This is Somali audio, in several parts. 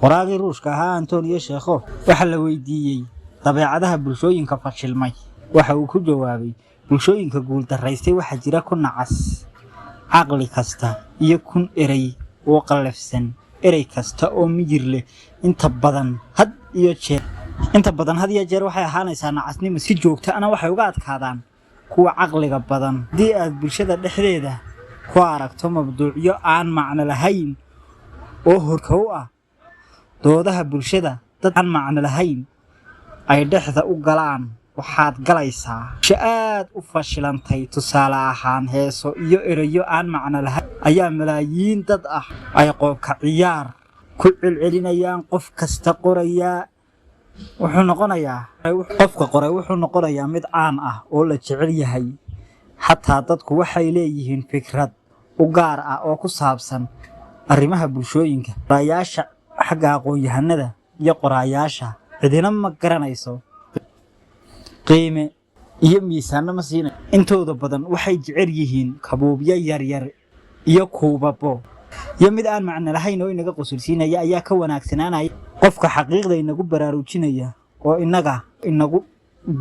qoraagii Ruushka ahaa Antonio Chekhov waxa la weydiiyay dabeecadaha bulshooyinka fashilmay waxa uu ku jawaabay bulshooyinka guul daraystay waxa jira ku nacas aqli kasta iyo kun eray oo qalafsan eray kasta oo mijir leh inta badan had iyo jeer waxay ahaanaysaa nacasnimo si joogta ana waxay uga adkaadaan kuwa aqliga badan hadii aad bulshada dhexdeeda ku aragto mabduucyo aan macno lahayn oo horkow ah doodaha bulshada dad aan macno lahayn ay dhexda u galaan waxaad galaysaa shaad u fashilantay tusaale ahaan heeso iyo erayo aan macno lahayn ayaa malaayiin dad ah ay qoobka ciyaar ku celcelinayaan qof kasta qoraya qofka qoray wuxuu noqonayaa mid caan ah oo la jecel yahay xataa dadku waxay leeyihiin fikrad u gaar ah oo ku saabsan arrimaha bulshooyinka raayaasha xagga aqoon-yahanada iyo qoraayaasha cidina ma garanayso qiime iyo miisaan ma siinay intooda badan waxay jecel yihiin kabuubyo yar iyo kuubabo iyo mid aan macno lahayn oo inaga qosolsiinaya ayaa ka wanaagsanaanaya qofka xaqiiqda inagu baraarujinaya oo inagu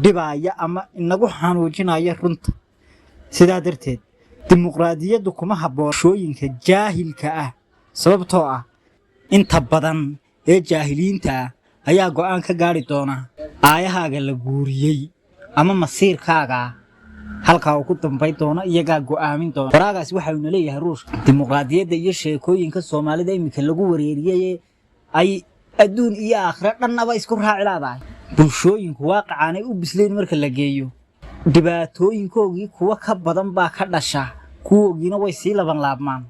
dhibaya ama inagu xanuujinaya runta sidaa darteed dimuqraadiyaddu kuma habboonshooyinka jaahilka ah sababtoo ah inta badan ee jaahiliinta ayaa go'aan ka gaari doona aayahaaga la guuriyay ama masiirkaaga halka uu ku dambeey doona iyaga go'aamin doona waraagaas waxa uu leeyahay Ruushka dimuqraadiyadda iyo sheekooyinka Soomaalida imika lagu wareeriyay ay adduun iyo aakhira dhanaba isku raacilaadahay bulshooyinku waaqacaan ay u bisleen marka la geeyo dhibaatooyinkoogii kuwa ka badan baa ka dhasha kuwoogina way sii laban laabmaan